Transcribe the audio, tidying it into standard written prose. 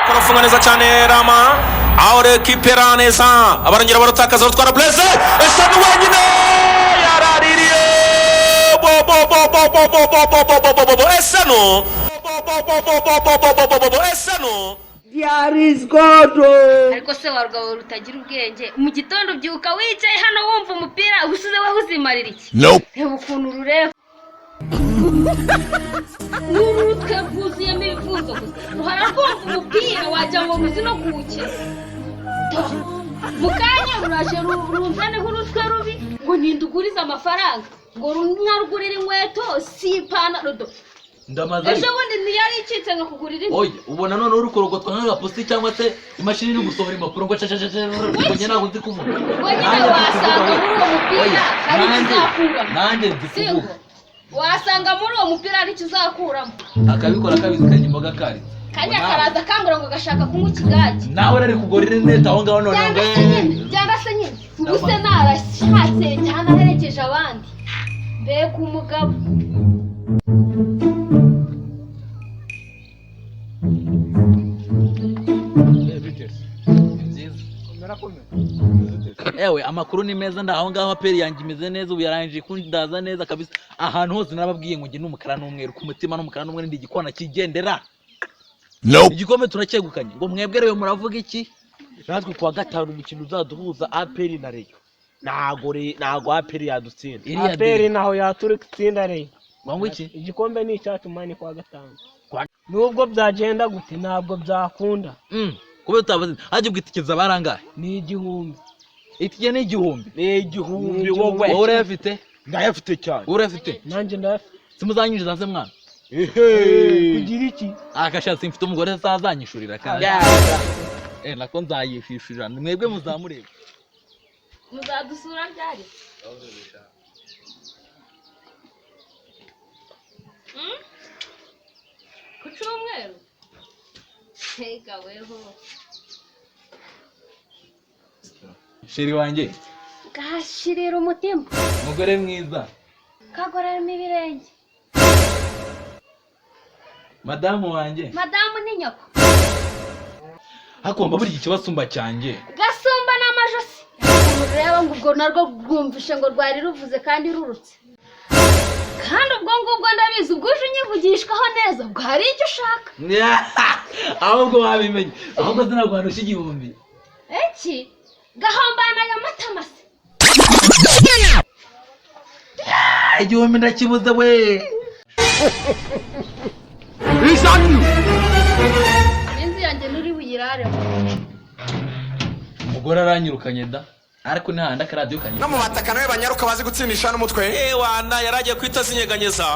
Kurafunga neza cyane Rama aho rekipera neza abarongera barutakaza rutwara Blaise esa n'uwenyine yaraririye esano yarizgodo ariko se warugabo rutagira ubwenge mu gitondo byuka wicaye hano wumva umupira ubusize wahuzimarira iki reba ukuntu rureba n'urutwe rwuzuyemo ibifunzo gusa ruhara rwumva umupira wajya ngo ruzi no kuwukina mu kanya ruraje runzane nk'urutwe rubi ngo nindugurize amafaranga ngo runarugurire inkweto si ipantaro do ndamaze ejo bundi ntiyari icitse nka kugurira inkweto oya ubona none urukorogotwa nk'agaposti cyangwa se imashini iri gusohora impapuro ngo ngo ntabwo nzi kuvuga ngo nyine wasanga muri uwo mupira hari ikizakura nanjye nzi kuvuga wasanga muri uwo mupira hari ikizakuramo akabikora kabizi kajya imboga kari kanya karaza kambura ngo gashaka kunywa ikigage nawe rari kugorira neza aho ngaho none cyangwa se nyine ubuse narashatse cyane aherekeje abandi mbega umugabo ewe amakuru ni meza ndaho ngaho aperi yanjye imeze neza ubu yarangije kundaza neza kabisa ahantu hose narababwiye ngo nge n'umukara n'umweru ku mutima n'umukara n'umweru ndi igikona kigendera igikombe turacyegukanye ngo mwebwe rero muravuga iki natwe kuwa gatanu umukino uzaduhuza aperi na Rayon ntago aperi yadutsinda aperi naho yaturika itsinda Rayon wangu iki igikombe ni icyacu mani kuwa gatanu nubwo byagenda gute ntabwo byakunda kube utabaze hajye ubwitikeza barangaye ni igihumbi itike ni igihumbi wowe urayafite ndayafite cyane urayafite nanjye ndayafite simuzanyinjiza se mwana kugira iki akashatse mfite umugore azanyishurira kandi nako nzayishishurira mwebwe muzamureba muzadusura ryari ku cyumweru hegaweho sheri wanjye gashirira umutima umugore mwiza kagoreramo ibirenge madamu wanjye madamu ni nyoko hakomba buri ikibasumba cyanjye gasumba n'amajosi ureba ngo ubwo narwo rwumvishe ngo rwari ruvuze kandi rurutse kandi ubwo ngubwo ndabizi ubwo uje unyivugishwaho neza ubwo hari icyo ushaka ahubwo wabimenye ahubwo sinagwanusha igihumbi iki gahambana aya matama se igihumbi ndakibuze we inzu yanjye nuri buyirare umugore aranyirukanye da ariko ntihanda akaradiyo kanyine no mu bataka nawe banyaruka bazi gutsindisha n'umutwe wana yaragiye kwita zinyeganyeza